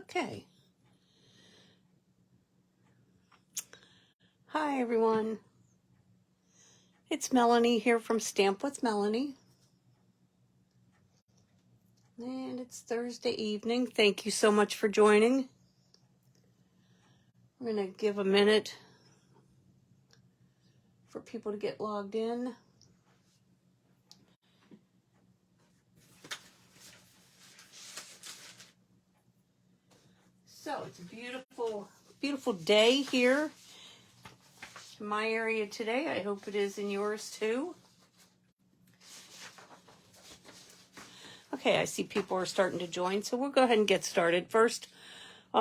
Okay. Hi, everyone. It's Melanie here from Stamp with Melanie. And it's Thursday evening. Thank you so much for joining. I'm going to give a minute for people to get logged in. So it's a beautiful, beautiful day here in my area today. I hope it is in yours too. Okay, I see people are starting to join, so we'll go ahead and get started. First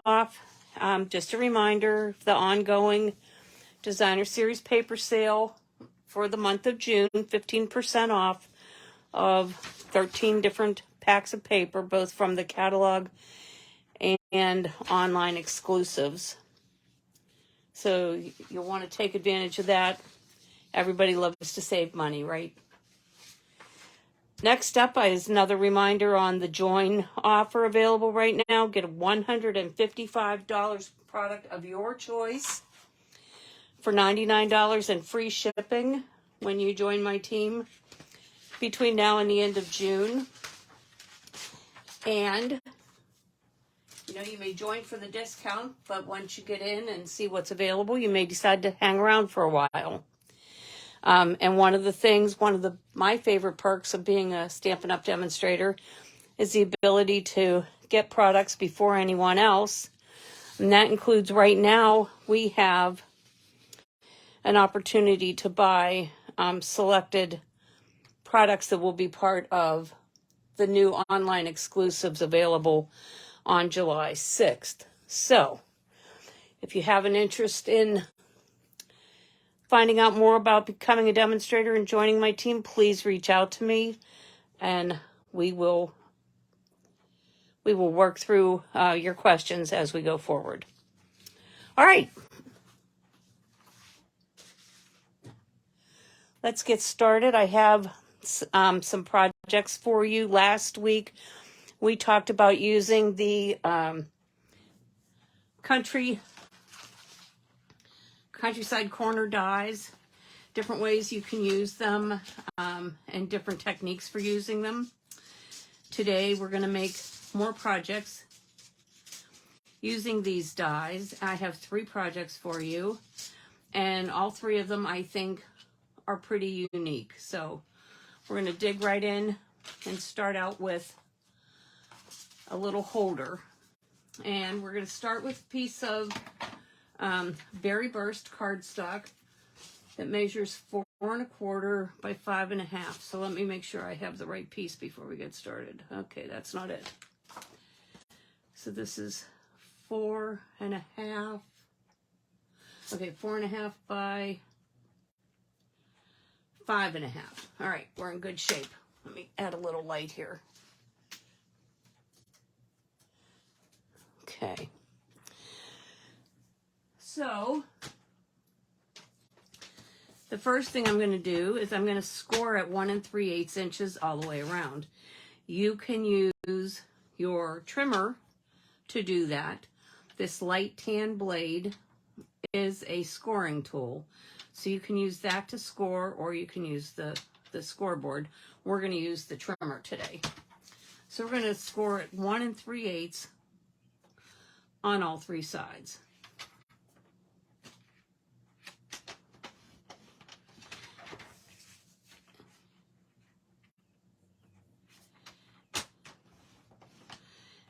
off, just a reminder, the ongoing Designer Series paper sale for the month of June, 15% off of 13 different packs of paper, both from the catalog and online exclusives. So you'll want to take advantage of that. Everybody loves to save money, right? Next up is another reminder on the Join offer available right now. Get a $155 product of your choice for $99 and free shipping when you join my team between now and the end of June. And you may join for the discount, but once you get in and see what's available, you may decide to hang around for a while. And one of my favorite perks of being a Stampin' Up! Demonstrator is the ability to get products before anyone else. And that includes right now, we have an opportunity to buy selected products that will be part of the new online exclusives available on July 6th. So if you have an interest in finding out more about becoming a demonstrator and joining my team, please reach out to me and we will work through your questions as we go forward. All right. Let's get started. I have some projects for you. Last week, we talked about using the countryside corner dies, different ways you can use them, and different techniques for using them. Today, we're going to make more projects using these dies. I have 3 projects for you, and all 3 of them I think are pretty unique. So we're going to dig right in and start out with a little holder. And we're going to start with a piece of Berry Burst cardstock that measures 4 1/4 by 5 1/2. So let me make sure I have the right piece before we get started. Okay, that's not it. So this is 4 1/2. Okay, 4 1/2 by 5 1/2. All right, we're in good shape. Let me add a little light here. Okay. So the first thing I'm going to do is I'm going to score at 1 3/8 inches all the way around. You can use your trimmer to do that. This light tan blade is a scoring tool. So you can use that to score, or you can use the scoreboard. We're going to use the trimmer today. So we're going to score at 1 3/8 on all 3 sides.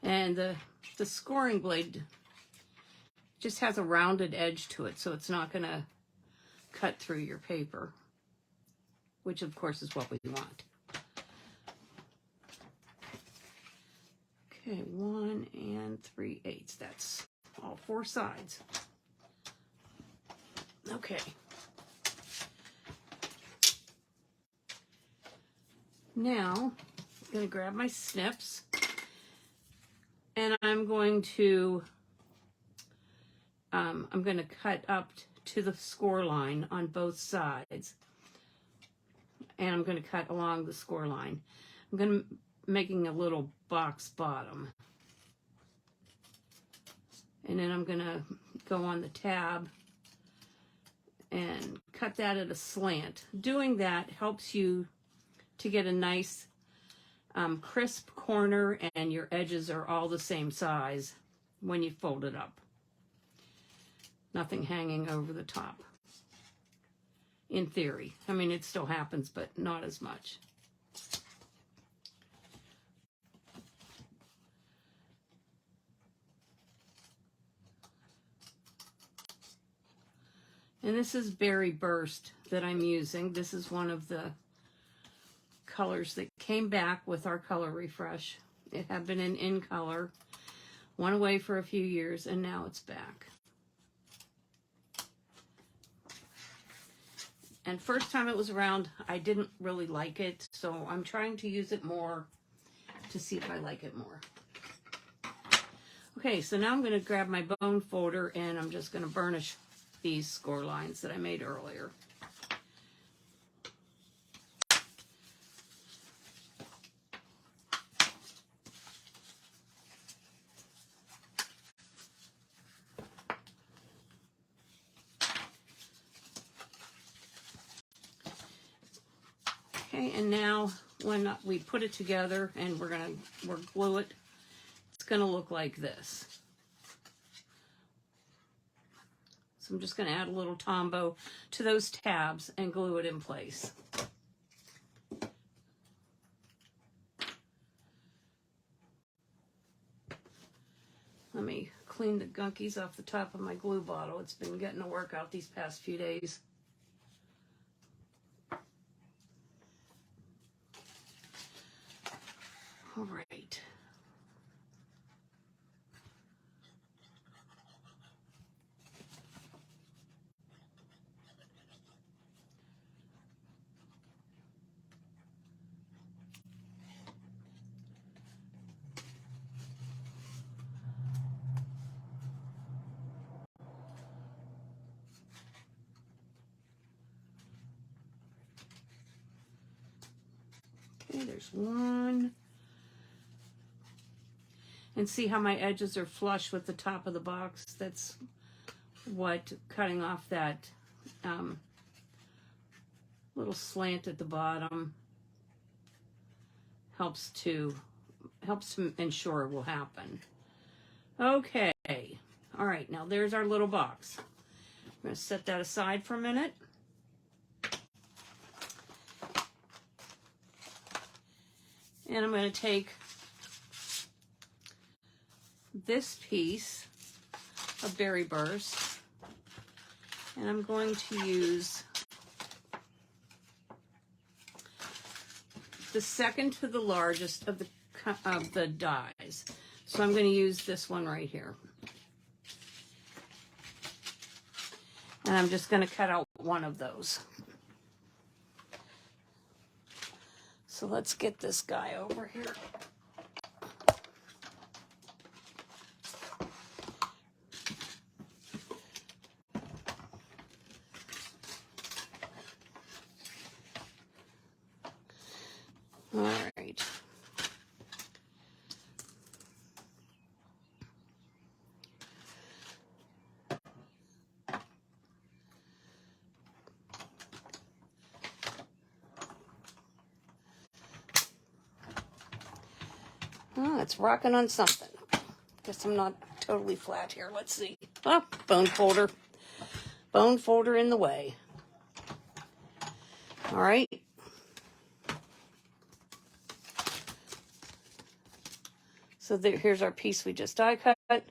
And the scoring blade just has a rounded edge to it, so it's not going to cut through your paper, which of course is what we want. Okay, 1 3/8. That's all 4 sides. Okay. Now, I'm going to grab my snips, and I'm going to cut up to the score line on both sides, and I'm going to cut along the score line. I'm going to making a little box bottom. And then I'm going to go on the tab and cut that at a slant. Doing that helps you to get a nice crisp corner, and your edges are all the same size when you fold it up. Nothing hanging over the top. In theory. I mean, it still happens, but not as much. And this is Berry Burst that I'm using. This is one of the colors that came back with our color refresh. It had been in color, went away for a few years, and now it's back. And first time it was around, I didn't really like it, so I'm trying to use it more to see if I like it more. Okay, so now I'm going to grab my bone folder and I'm just going to burnish these score lines that I made earlier. Okay, and now when we put it together and we're glue it, it's gonna look like this. So I'm just gonna add a little Tombow to those tabs and glue it in place. Let me clean the gunkies off the top of my glue bottle. It's been getting to work out these past few days. All right. Okay, there's one. And see how my edges are flush with the top of the box? That's what cutting off that little slant at the bottom helps to ensure will happen. Okay, all right, now there's our little box. I'm going to set that aside for a minute. And I'm going to take this piece of Berry Burst and I'm going to use the second to the largest of the dies. So I'm going to use this one right here. And I'm just going to cut out one of those. So let's get this guy over here. All right. Oh, it's rocking on something. Guess I'm not totally flat here. Let's see. Oh, bone folder. Bone folder in the way. All right. So here's our piece we just die cut.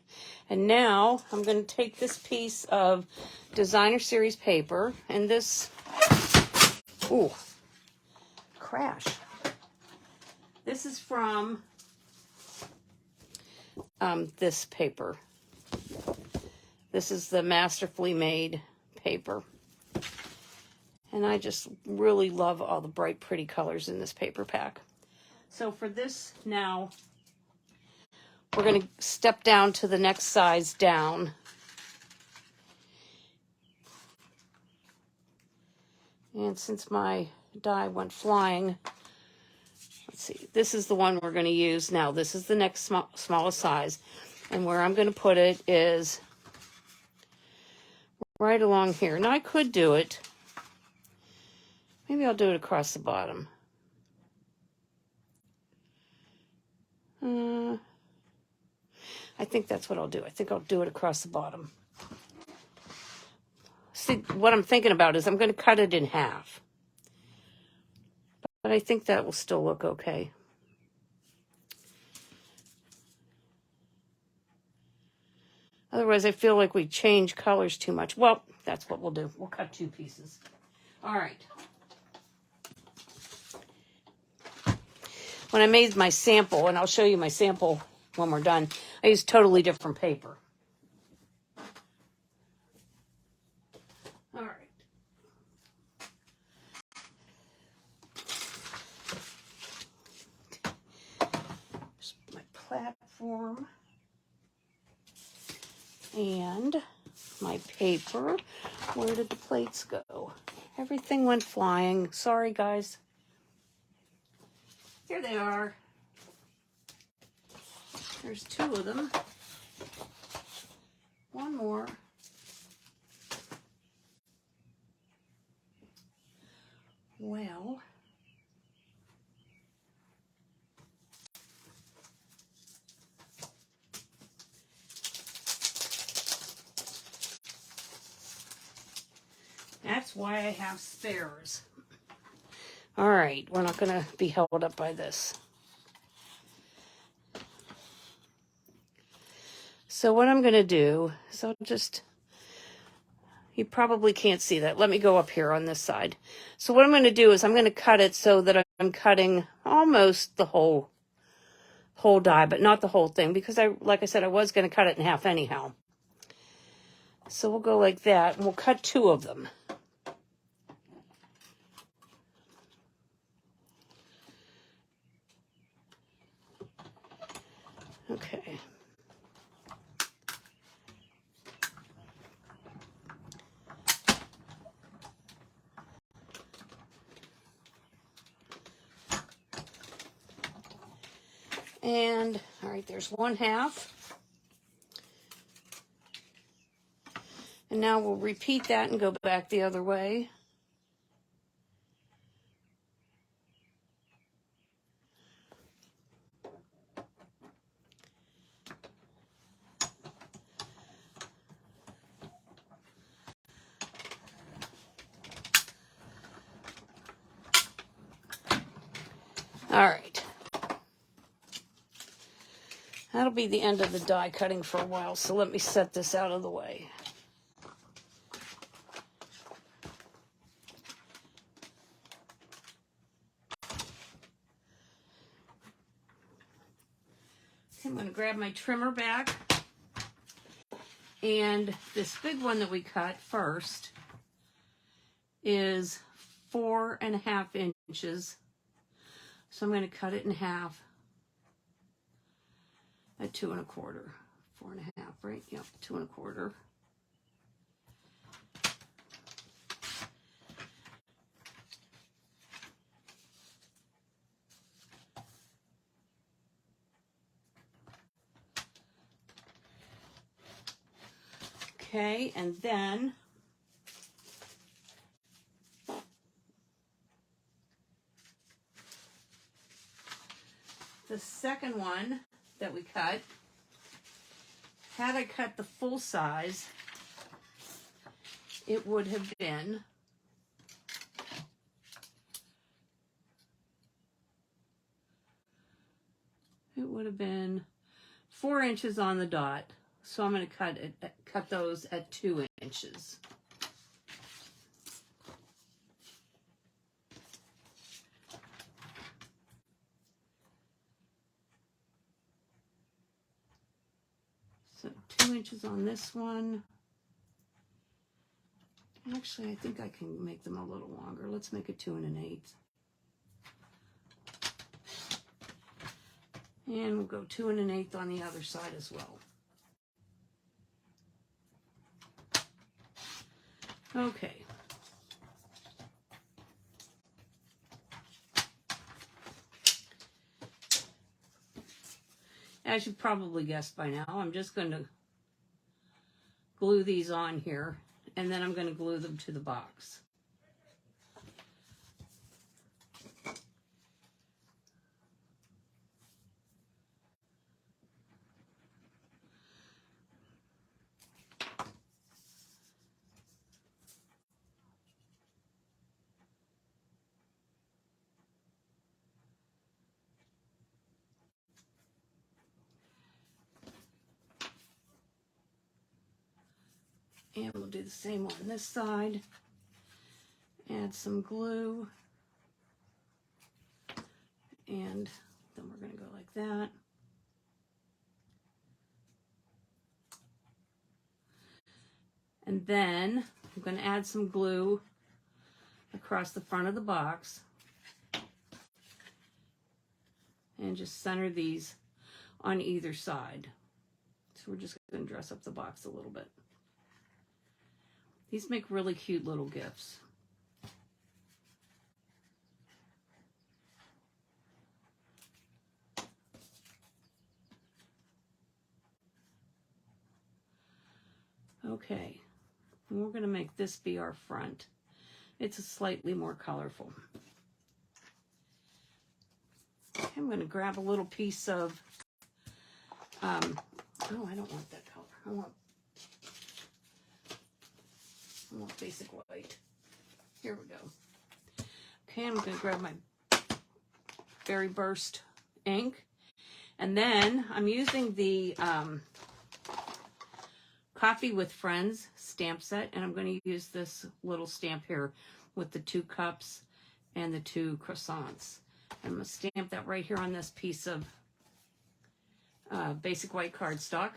And now I'm going to take this piece of Designer Series paper and this, ooh, crash. This is from this paper. This is the Masterfully Made paper. And I just really love all the bright, pretty colors in this paper pack. So for this now, we're going to step down to the next size down. And since my die went flying, let's see, this is the one we're going to use now. This is the next smallest size. And where I'm going to put it is right along here. Now I could do it. Maybe I'll do it across the bottom. I think that's what I'll do. I think I'll do it across the bottom. See, what I'm thinking about is I'm going to cut it in half. But I think that will still look okay. Otherwise, I feel like we change colors too much. Well, that's what we'll do. We'll cut 2 pieces. All right. When I made my sample, and I'll show you my sample when we're done, I used totally different paper. All right. Here's my platform. And my paper. Where did the plates go? Everything went flying. Sorry, guys. Here they are. There's 2 of them. One more. Well, that's why I have spares. All right, we're not going to be held up by this. So what I'm going to do is I'll just, you probably can't see that. Let me go up here on this side. So what I'm going to do is I'm going to cut it so that I'm cutting almost the whole die, but not the whole thing, because like I said, I was going to cut it in half anyhow. So we'll go like that, and we'll cut 2 of them. Okay. And, all right, there's 1/2. And now we'll repeat that and go back the other way. All right. That'll be the end of the die cutting for a while, so let me set this out of the way. I'm going to grab my trimmer back. And this big one that we cut first is 4.5 inches. So I'm going to cut it in half at 2 1/4. 4.5, right? Yep, 2 1/4. Okay, and then the second one that we cut, had I cut the full size, it would have been 4 inches on the dot. So I'm going to cut those at 2 inches. So 2 inches on this one. Actually, I think I can make them a little longer. Let's make it 2 1/8. And we'll go 2 1/8 on the other side as well. Okay. As you probably guessed by now, I'm just going to glue these on here, and then I'm going to glue them to the box. And we'll do the same on this side. Add some glue. And then we're going to go like that. And then I'm going to add some glue across the front of the box. And just center these on either side. So we're just going to dress up the box a little bit. These make really cute little gifts. Okay, and we're going to make this be our front. It's a slightly more colorful. Okay, I'm going to grab a little piece of, oh, I don't want that color. I want basic white. Here we go. Okay, I'm going to grab my Berry Burst ink. And then I'm using the Coffee with Friends stamp set. And I'm going to use this little stamp here with the 2 cups and the 2 croissants. I'm going to stamp that right here on this piece of basic white cardstock.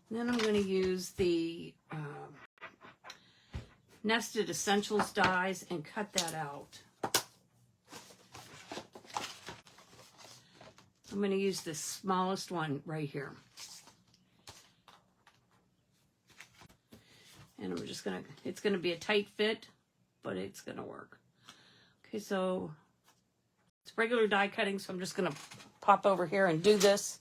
Then I'm going to use the Nested Essentials dies and cut that out. I'm going to use the smallest one right here. And I'm just going to, it's going to be a tight fit, but it's going to work. Okay, so it's regular die cutting, so I'm just going to pop over here and do this.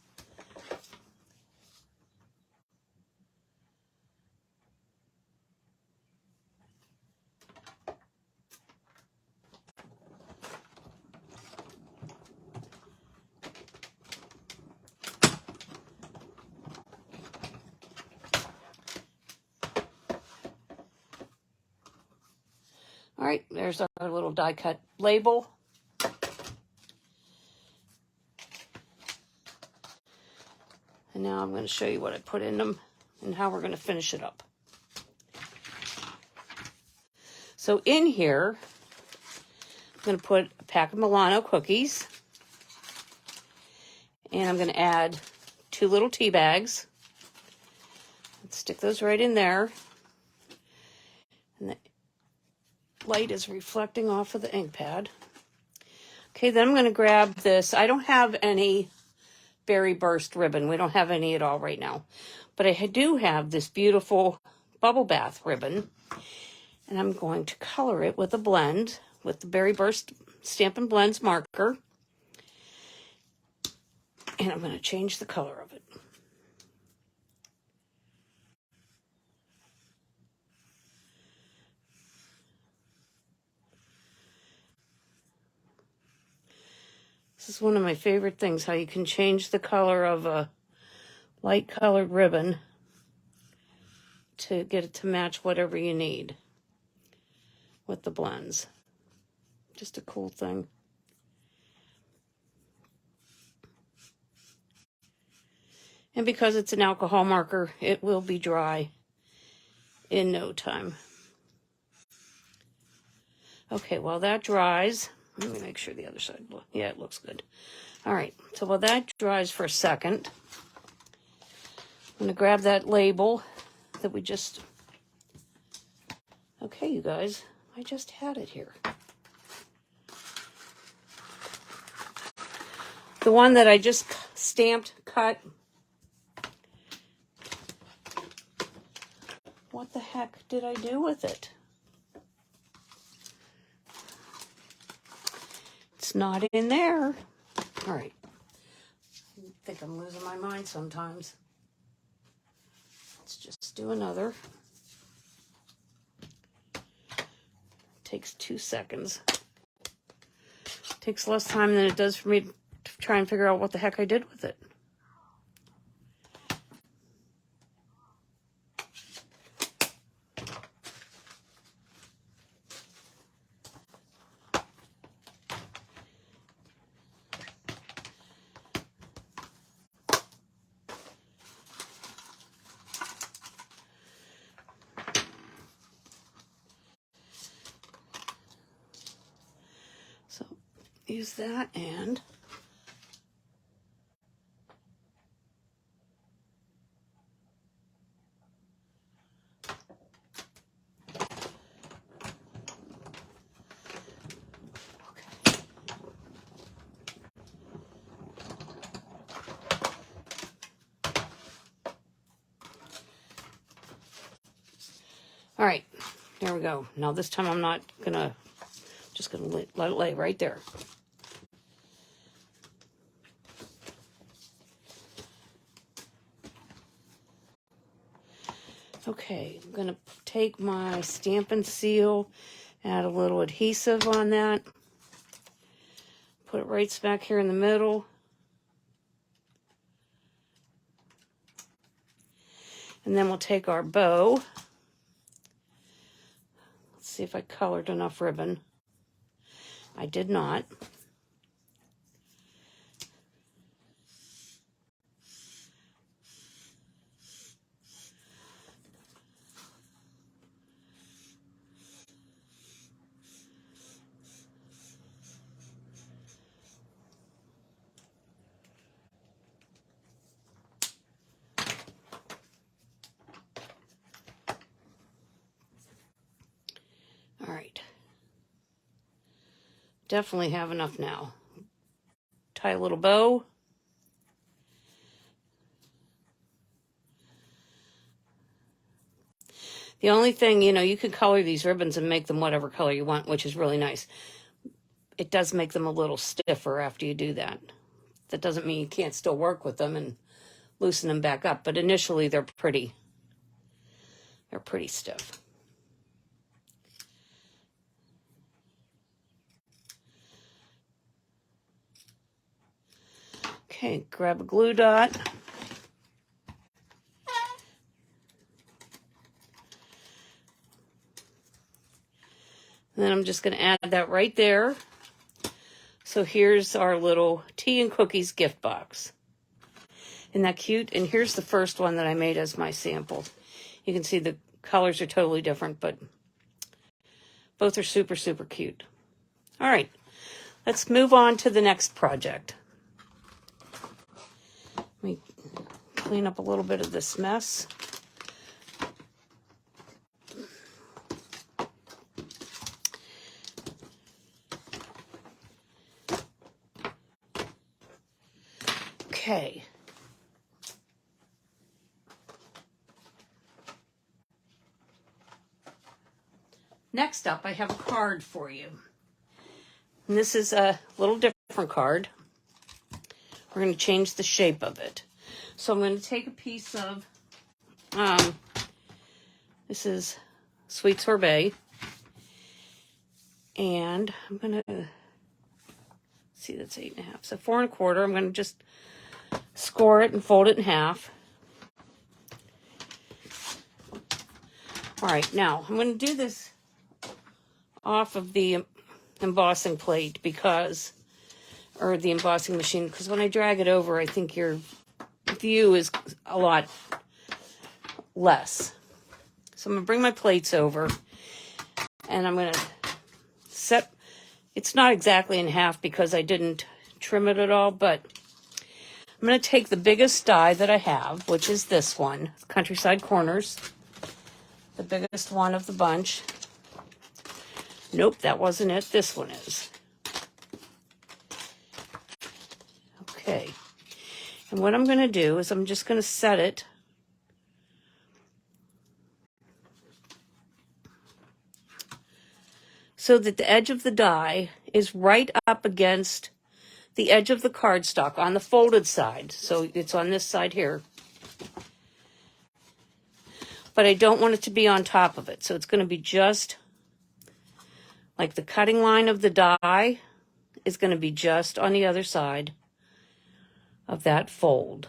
All right, there's our little die cut label. And now I'm going to show you what I put in them and how we're going to finish it up. So in here, I'm going to put a pack of Milano cookies. And I'm going to add 2 little tea bags. Let's stick those right in there. And the light is reflecting off of the ink pad. Okay, then I'm going to grab this. I don't have any Berry Burst ribbon. We don't have any at all right now. But I do have this beautiful bubble bath ribbon. And I'm going to color it with a blend with the Berry Burst Stampin' Blends marker. And I'm going to change the color of it. This is one of my favorite things, how you can change the color of a light colored ribbon to get it to match whatever you need with the blends. Just a cool thing. And because it's an alcohol marker, it will be dry in no time. Okay, while that dries, let me make sure the other side, yeah, it looks good. All right, so while that dries for a second, I'm going to grab that label that we just, okay, you guys, I just had it here. The one that I just stamped, cut. What the heck did I do with it? It's not in there. All right. I think I'm losing my mind sometimes. Let's just do another. Takes 2 seconds. Takes less time than it does for me to try and figure out what the heck I did with it. So use that and all right, there we go. Now this time I'm not gonna, just gonna let it lay right there. Okay, I'm gonna take my Stampin' Seal, add a little adhesive on that, put it right smack here in the middle. And then we'll take our bow. Let's see if I colored enough ribbon. I did not. All right. Definitely have enough now. Tie a little bow. The only thing, you know, you can color these ribbons and make them whatever color you want, which is really nice. It does make them a little stiffer after you do that. That doesn't mean you can't still work with them and loosen them back up, but initially they're pretty stiff. Okay, grab a glue dot. And then I'm just going to add that right there. So here's our little tea and cookies gift box. Isn't that cute? And here's the first one that I made as my sample. You can see the colors are totally different, but both are super, super cute. All right, let's move on to the next project. Let me clean up a little bit of this mess. Okay. Next up, I have a card for you. And this is a little different card. We're going to change the shape of it. So I'm going to take a piece of, this is Sweet Sorbet. And I'm going to, see, that's 8 1/2. So 4 1/4. I'm going to just score it and fold it in half. All right, now I'm going to do this off of the embossing plate because, or the embossing machine, because when I drag it over, I think your view is a lot less. So I'm going to bring my plates over and I'm going to set, it's not exactly in half because I didn't trim it at all, but I'm going to take the biggest die that I have, which is this one, Countryside Corners, the biggest one of the bunch. Nope, that wasn't it. This one is. Okay. And what I'm going to do is I'm just going to set it so that the edge of the die is right up against the edge of the cardstock on the folded side. So it's on this side here. But I don't want it to be on top of it. So it's going to be just like the cutting line of the die is going to be just on the other side of that fold.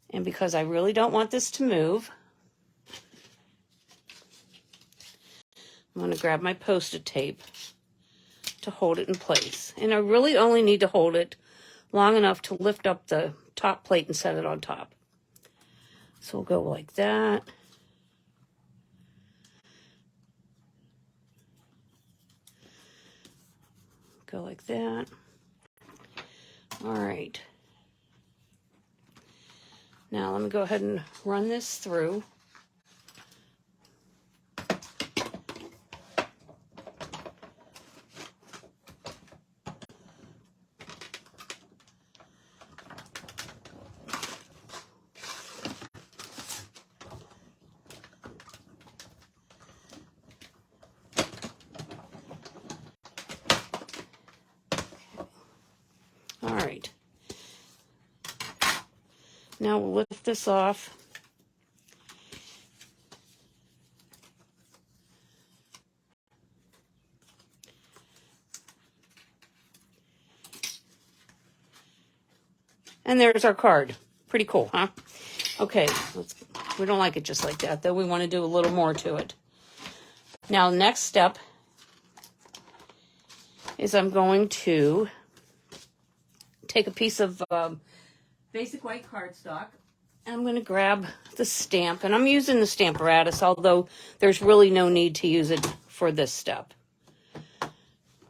And because I really don't want this to move, I'm going to grab my Post-it tape to hold it in place. And I really only need to hold it long enough to lift up the top plate and set it on top. So we'll go like that. Go like that. All right. Now let me go ahead and run this through. All right. Now we'll lift this off. And there's our card. Pretty cool, huh? Okay, we don't like it just like that, though. We want to do a little more to it. Now, next step is I'm going to take a piece of basic white cardstock, and I'm going to grab the stamp. And I'm using the Stamparatus, although there's really no need to use it for this step.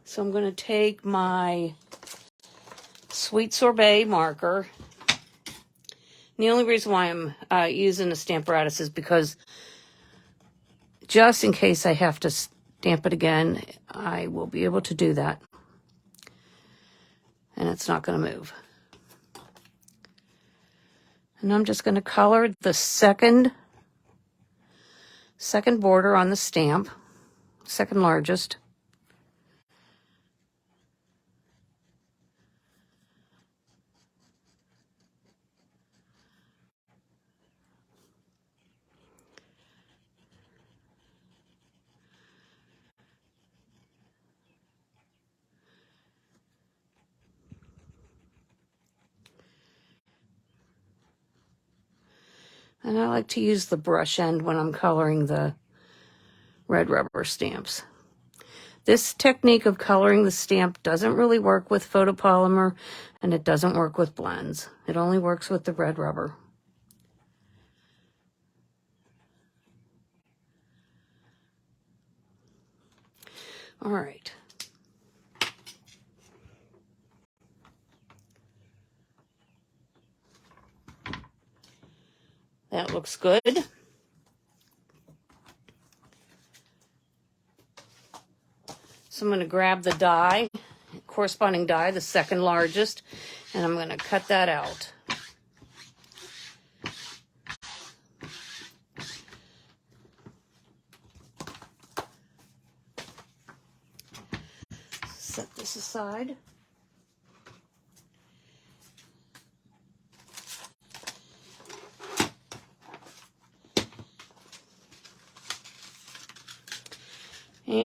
So I'm going to take my Sweet Sorbet marker. And the only reason why I'm using the Stamparatus is because just in case I have to stamp it again, I will be able to do that. And it's not going to move. And I'm just going to color the second border on the stamp, second largest. And I like to use the brush end when I'm coloring the red rubber stamps. This technique of coloring the stamp doesn't really work with photopolymer, and it doesn't work with blends. It only works with the red rubber. All right. That looks good. So I'm going to grab the die, corresponding die, the second largest, and I'm going to cut that out. Set this aside.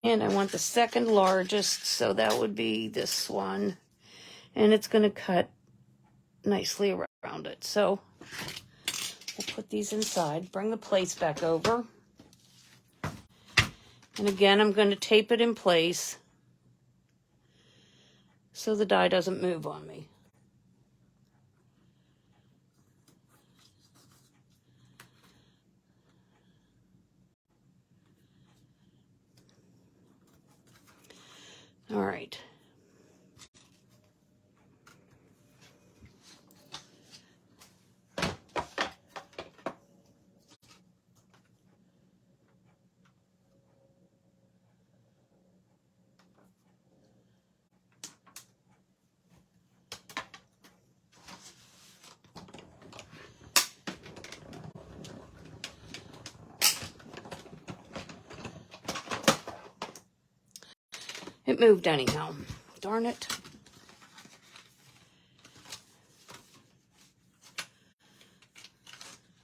And I want the second largest, so that would be this one. And it's going to cut nicely around it. So we'll put these inside, bring the plates back over. And again, I'm going to tape it in place so the die doesn't move on me. All right. It moved anyhow. Darn it.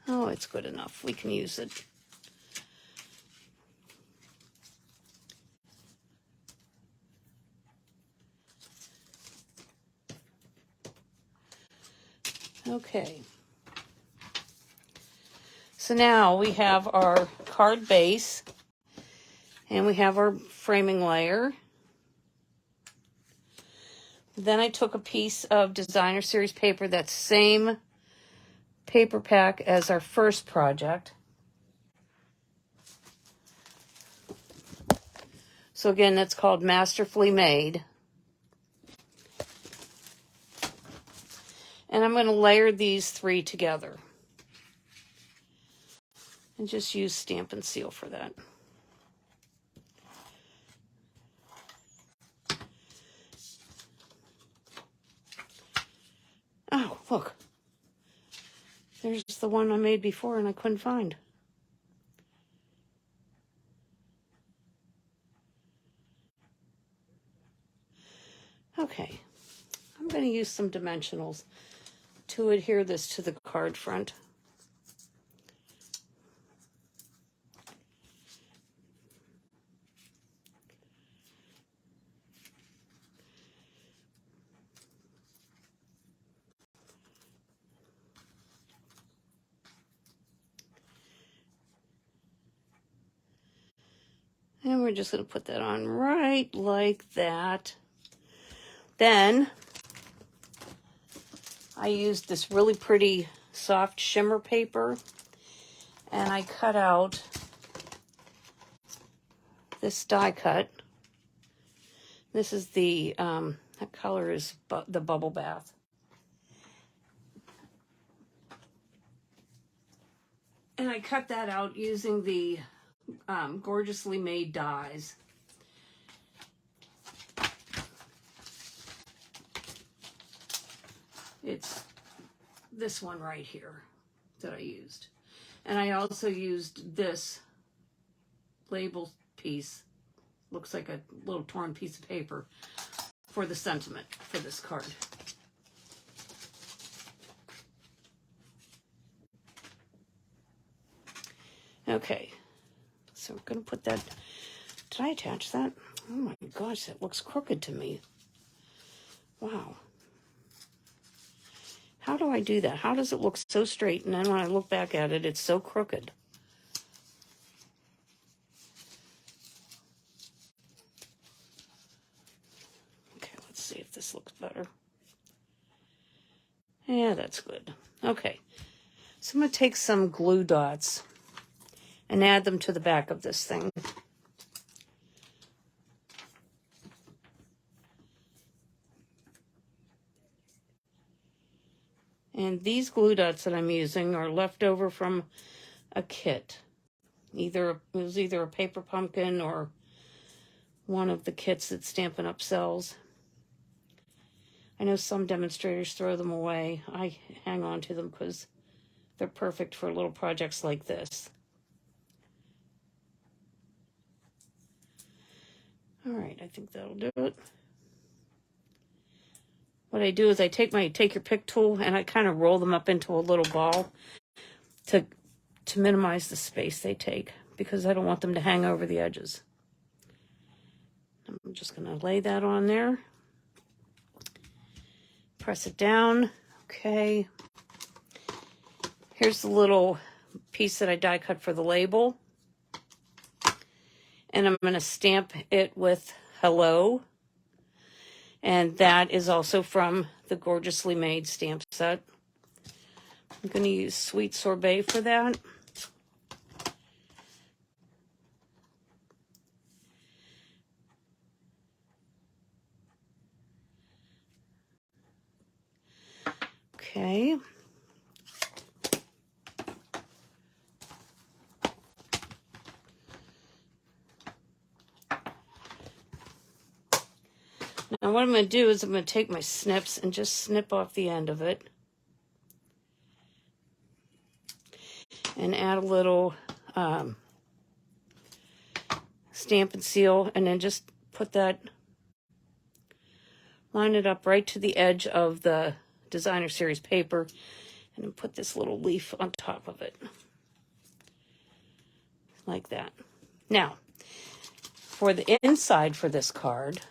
Oh, it's good enough. We can use it. Okay. So now we have our card base and we have our framing layer. Then I took a piece of designer series paper, that same paper pack as our first project. So again, that's called Masterfully Made. And I'm going to layer these three together. And just use Stampin' Seal for that. Oh, look. There's the one I made before and I couldn't find. Okay. I'm going to use some dimensionals to adhere this to the card front. And we're just going to put that on right like that. Then I used this really pretty soft shimmer paper and I cut out this die cut. This is the, that color is the Bubble Bath. And I cut that out using the Gorgeously Made dies. It's this one right here that I used. And I also used this label piece, looks like a little torn piece of paper, for the sentiment for this card. Okay, so we're going to put that. Did I attach that? Oh my gosh, that looks crooked to me. Wow. How do I do that? How does it look so straight and then when I look back at it, it's so crooked? Okay, let's see if this looks better. Yeah, that's good. Okay, so I'm going to take some glue dots and add them to the back of this thing. And these glue dots that I'm using are left over from a kit. It was either a paper pumpkin or one of the kits that Stampin' Up! Sells. I know some demonstrators throw them away. I hang on to them because they're perfect for little projects like this. All right, I think that'll do it. What I do is I take your pick tool and I kind of roll them up into a little ball to minimize the space they take because I don't want them to hang over the edges. I'm just going to lay that on there. Press it down. Okay. Here's the little piece that I die cut for the label. And I'm going to stamp it with hello. And that is also from the Gorgeously Made stamp set. I'm going to use Sweet Sorbet for that. Okay. Now what I'm going to do is I'm going to take my snips and just snip off the end of it. And add a little Stampin' Seal and then just put that line it up right to the edge of the Designer Series paper, and then put this little leaf on top of it. Like that. Now, for the inside for this card,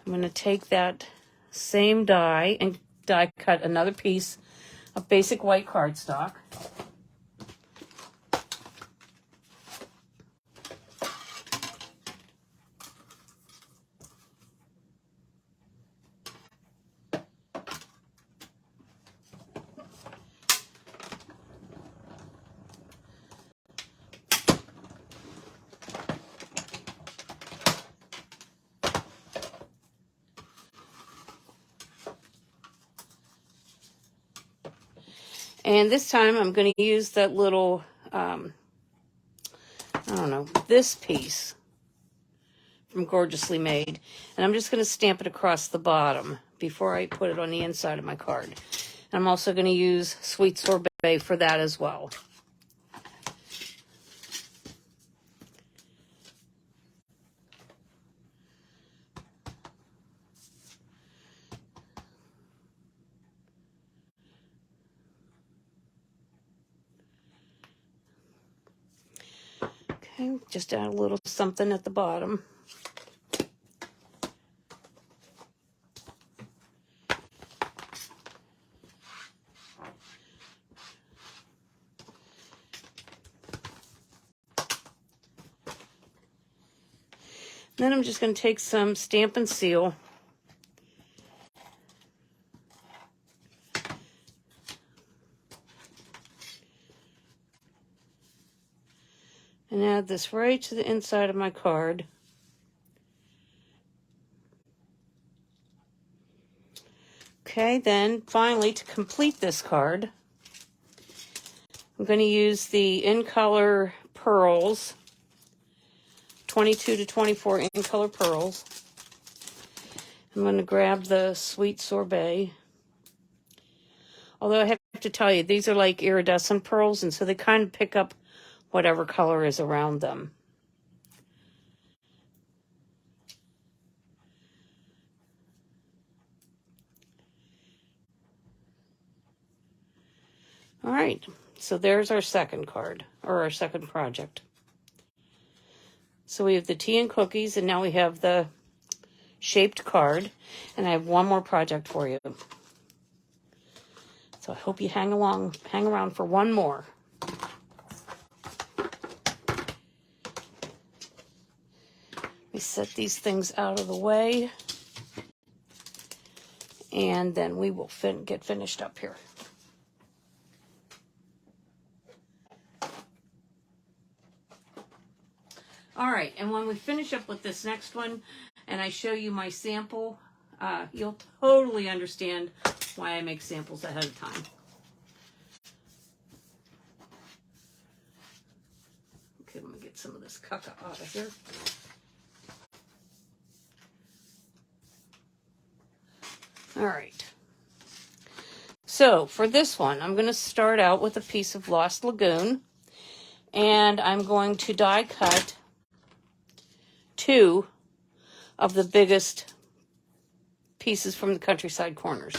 I'm going to take that same die and die cut another piece of basic white cardstock. And this time I'm going to use that little, I don't know, this piece from Gorgeously Made. And I'm just going to stamp it across the bottom before I put it on the inside of my card. And I'm also going to use Sweet Sorbet for that as well. Okay, just add a little something at the bottom. Then I'm just going to take some Stampin' Seal. And add this right to the inside of my card. Okay, then finally to complete this card, I'm going to use the In Color Pearls, 22 to 24 In Color Pearls. I'm going to grab the Sweet Sorbet. Although I have to tell you, these are like iridescent pearls, and so they kind of pick up whatever color is around them. All right, so there's our second card, or our second project. So we have the tea and cookies, and now we have the shaped card, and I have one more project for you. So I hope you hang around for one more. We set these things out of the way, and then we will get finished up here. All right, and when we finish up with this next one, and I show you my sample, you'll totally understand why I make samples ahead of time. Okay, I'm gonna get some of this caca out of here. All right. So for this one, I'm going to start out with a piece of Lost Lagoon, and I'm going to die cut 2 of the biggest pieces from the Countryside Corners.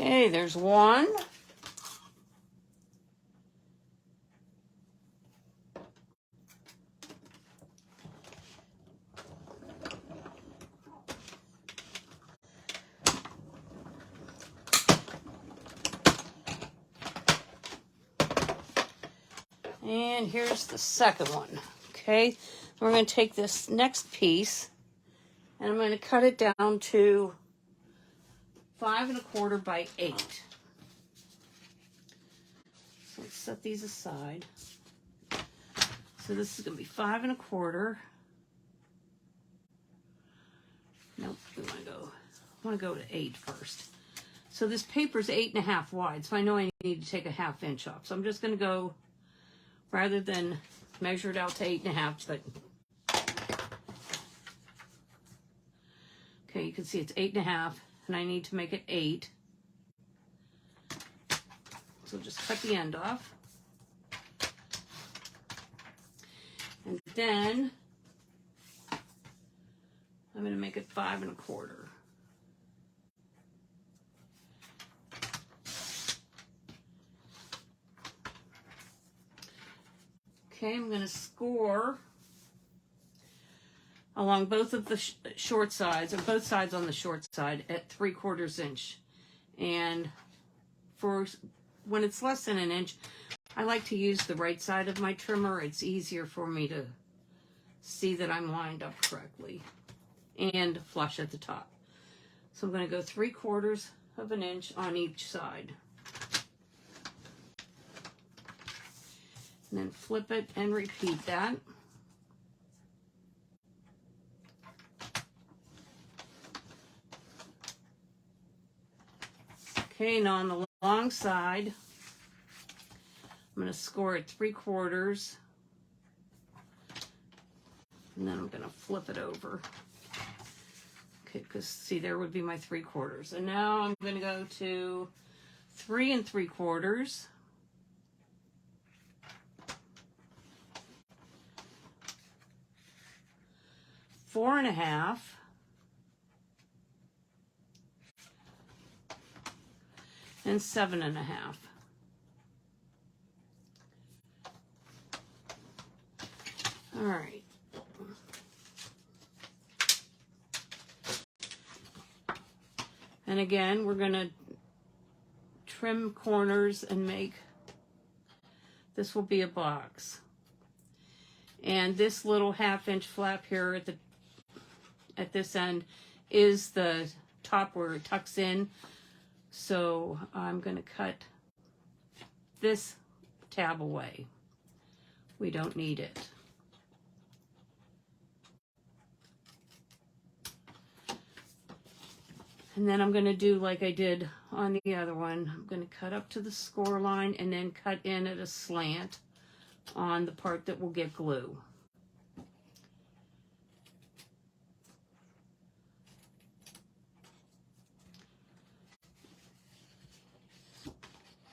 Okay, there's one. And here's the second one. Okay, we're going to take this next piece, and I'm going to cut it down to 5 1/4 by 8. So let's set these aside. So this is going to be 5 1/4. Nope, we want to go to 8 first. So this paper's 8 1/2 wide, so I know I need to take a 1/2 inch off. So I'm just going to go, rather than measure it out to 8 1/2, but okay, you can see it's 8 1/2, and I need to make it 8. So just cut the end off. And then I'm going to make it 5 1/4. Okay, I'm going to score along both of the short sides, or both sides on the short side, at 3/4 inch. And for when it's less than an inch, I like to use the right side of my trimmer. It's easier for me to see that I'm lined up correctly and flush at the top. So I'm going to go 3/4 inch on each side. And then flip it and repeat that. Okay, now on the long side, I'm going to score at 3/4. And then I'm going to flip it over. Okay, because see, there would be my 3/4. And now I'm going to go to 3 3/4. 4 1/2. And 7 1/2. All right. And again, we're going to trim corners and make, this will be a box. And this little 1/2 inch flap here at this end is the top where it tucks in. So I'm going to cut this tab away. We don't need it. And then I'm going to do like I did on the other one. I'm going to cut up to the score line and then cut in at a slant on the part that will get glue.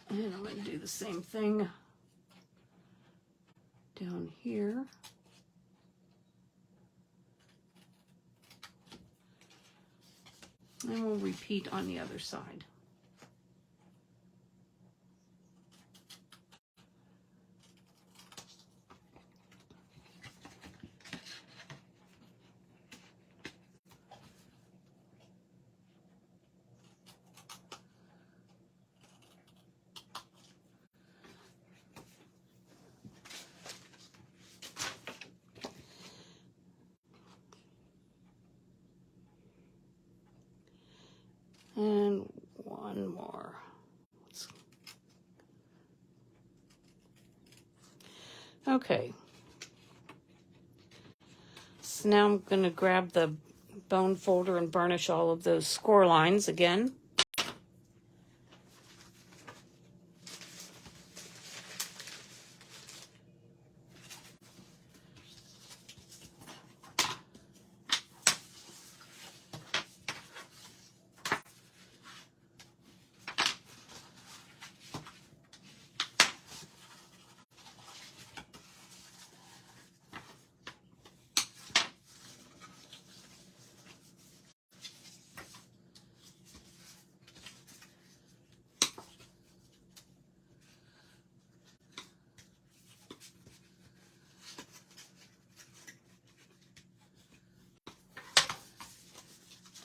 And I'm going to do the same thing down here. And we'll repeat on the other side. And one more. Okay. So now I'm going to grab the bone folder and burnish all of those score lines again.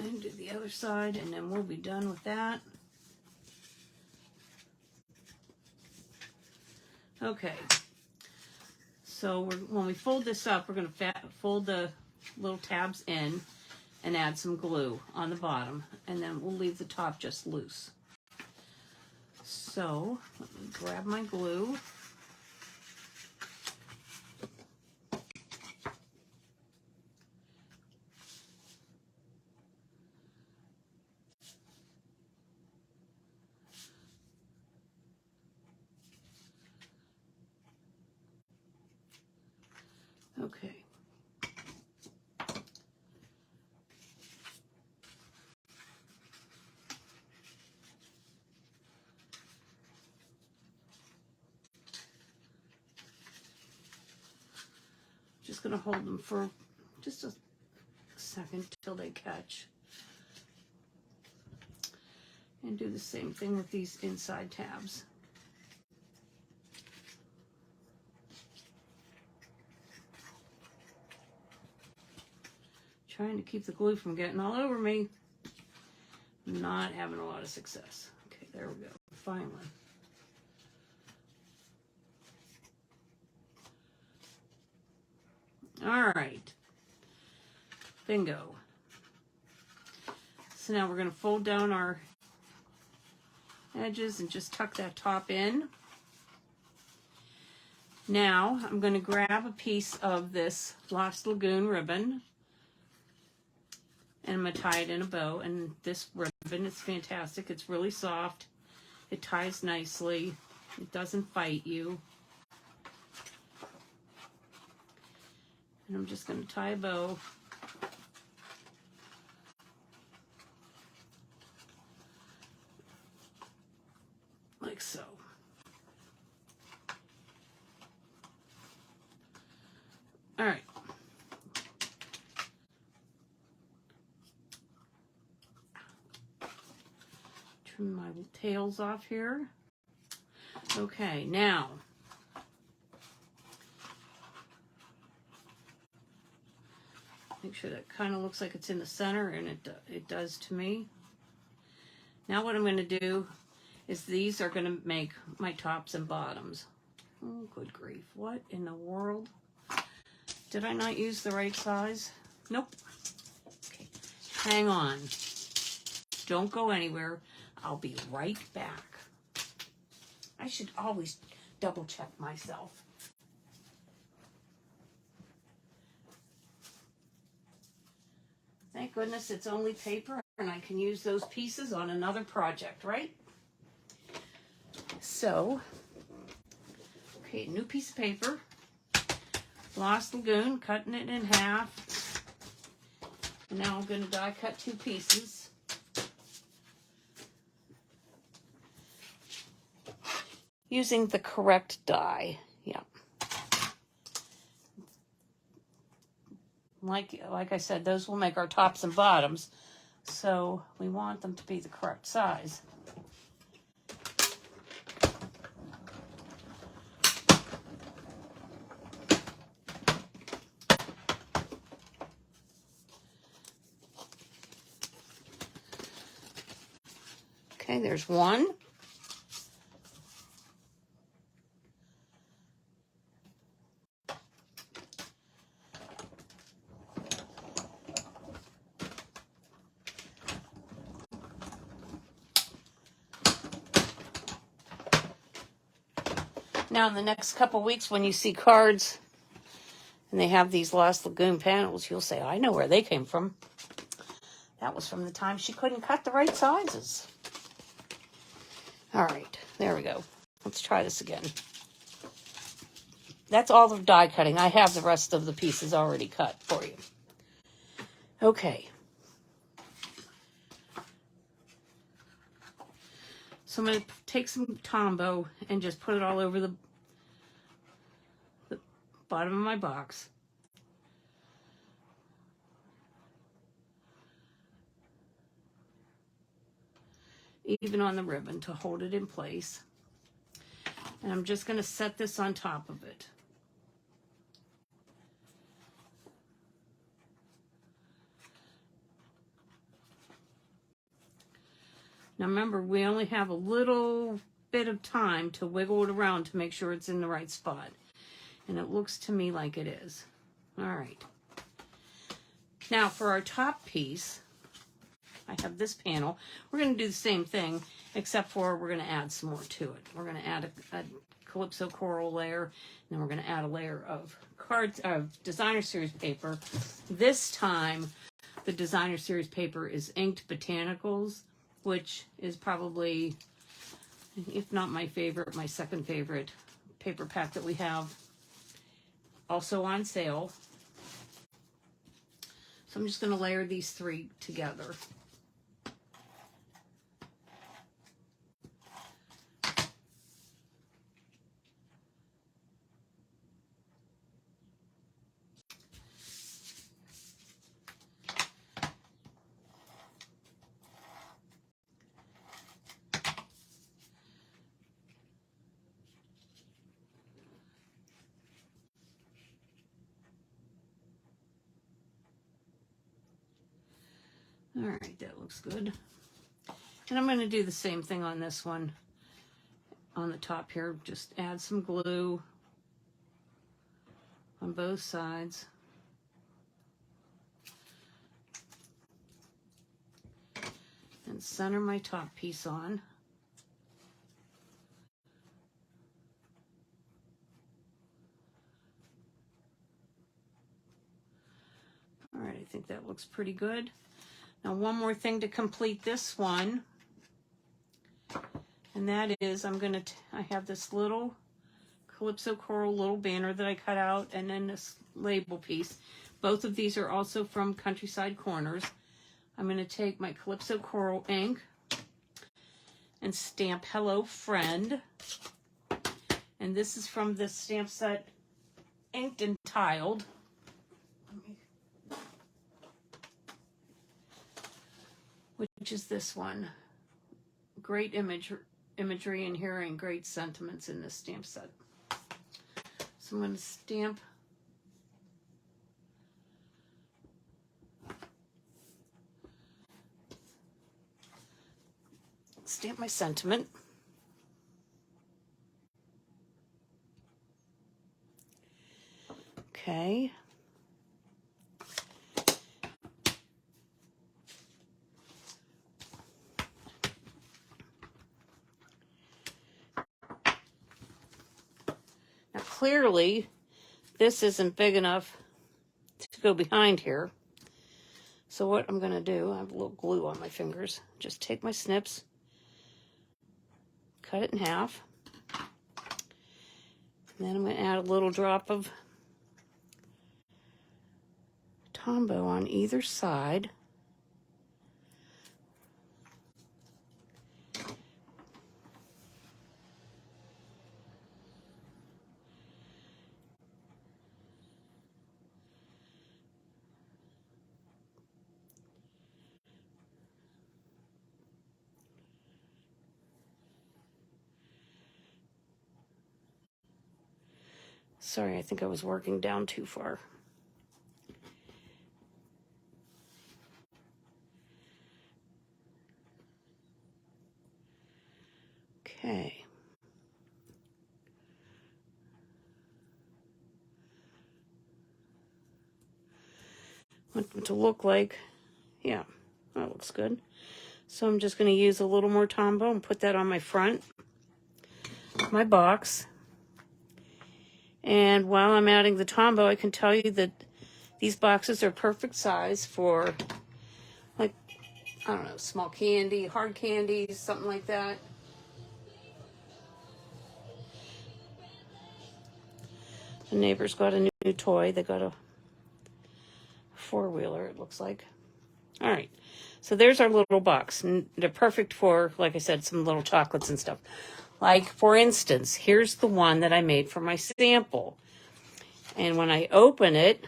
And do the other side, and then we'll be done with that. Okay. So when we fold this up, we're going to fold the little tabs in and add some glue on the bottom, and then we'll leave the top just loose. So let me grab my glue. Okay. Just going to hold them for just a second till they catch. And do the same thing with these inside tabs. Trying to keep the glue from getting all over me. Not having a lot of success. Okay, there we go. Finally. All right. Bingo. So now we're going to fold down our edges and just tuck that top in. Now I'm going to grab a piece of this Lost Lagoon ribbon and I'm going to tie it in a bow. And this ribbon is fantastic. It's really soft. It ties nicely. It doesn't bite you. And I'm just going to tie a bow. Like so. All right. Trim my tails off here. Okay, now make sure that kind of looks like it's in the center, and it does to me. Now what I'm going to do is these are going to make my tops and bottoms. Oh, good grief. What in the world? Did I not use the right size? Nope. Okay. Hang on. Don't go anywhere. I'll be right back. I should always double check myself. Thank goodness it's only paper and I can use those pieces on another project, right? So, okay, new piece of paper. Lost Lagoon, cutting it in half. And now I'm going to die cut two pieces. Using the correct die. Yeah. Like I said, those will make our tops and bottoms. So we want them to be the correct size. Okay, there's one. Now in the next couple weeks when you see cards and they have these Lost Lagoon panels, you'll say, I know where they came from. That was from the time she couldn't cut the right sizes. All right, there we go. Let's try this again. That's all the die cutting. I have the rest of the pieces already cut for you. Okay. So I'm going to take some Tombow and just put it all over the bottom of my box. Even on the ribbon to hold it in place. And I'm just going to set this on top of it. Now remember, we only have a little bit of time to wiggle it around to make sure it's in the right spot. And it looks to me like it is. All right. Now for our top piece, I have this panel. We're going to do the same thing, except for we're going to add some more to it. We're going to add a Calypso Coral layer, and then we're going to add a layer of Designer Series paper. This time, the Designer Series paper is Inked Botanicals, which is probably, if not my favorite, my second favorite paper pack that we have. also on sale. So I'm just going to layer these 3 together. All right, that looks good. And I'm going to do the same thing on this one. On the top here, just add some glue on both sides. And center my top piece on. All right, I think that looks pretty good. Now one more thing to complete this one, and that is I have this little Calypso Coral little banner that I cut out, and then this label piece. Both of these are also from Countryside Corners. I'm going to take my Calypso Coral ink and stamp Hello Friend. And this is from this stamp set, Inked and Tiled. Which is this one. Great imagery in here and great sentiments in this stamp set. So I'm going to stamp my sentiment. Okay. Now clearly this isn't big enough to go behind here. So what I'm going to do, I have a little glue on my fingers, just take my snips, cut it in half, and then I'm going to add a little drop of Tombow on either side. Sorry, I think I was working down too far. Okay. Want it to look like, yeah, that looks good. So I'm just going to use a little more Tombow and put that on my front, my box. And while I'm adding the Tombow, I can tell you that these boxes are perfect size for, like, I don't know, small candy, hard candies, something like that. The neighbor's got a new toy. They got a 4-wheeler, it looks like. All right, so there's our little box. And they're perfect for, like I said, some little chocolates and stuff. Like, for instance, here's the one that I made for my sample. And when I open it,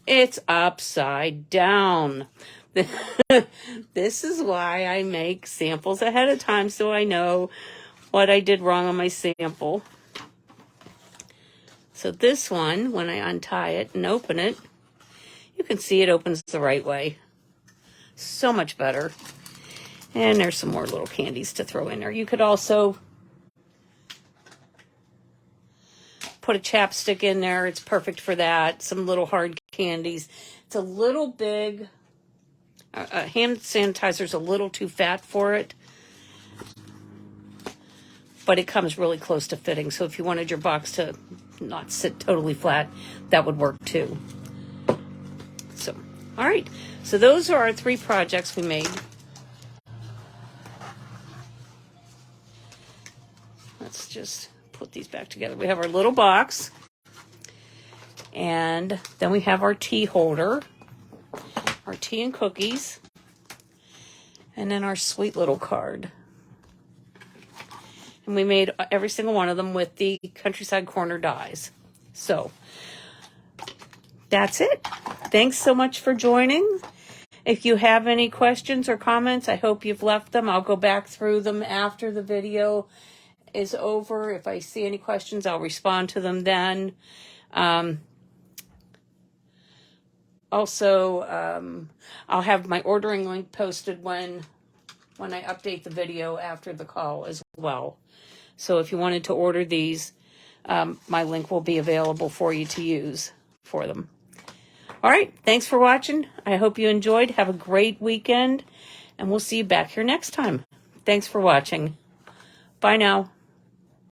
it's upside down. This is why I make samples ahead of time, so I know what I did wrong on my sample. So this one, when I untie it and open it, you can see it opens the right way. So much better. And there's some more little candies to throw in there. You could also put a chapstick in there. It's perfect for that. Some little hard candies. It's a little big. Hand sanitizer's a little too fat for it. But it comes really close to fitting. So if you wanted your box to not sit totally flat, that would work too. So, all right. So those are our 3 projects we made. Let's just put these back together. We have our little box. And then we have our tea holder, our tea and cookies, and then our sweet little card. And we made every single one of them with the Countryside Corner dies. So that's it. Thanks so much for joining. If you have any questions or comments, I hope you've left them. I'll go back through them after the video is over. If I see any questions, I'll respond to them then. Also, I'll have my ordering link posted when I update the video after the call as well. So if you wanted to order these, my link will be available for you to use for them. All right, thanks for watching. I hope you enjoyed. Have a great weekend, and we'll see you back here next time. Thanks for watching. Bye now.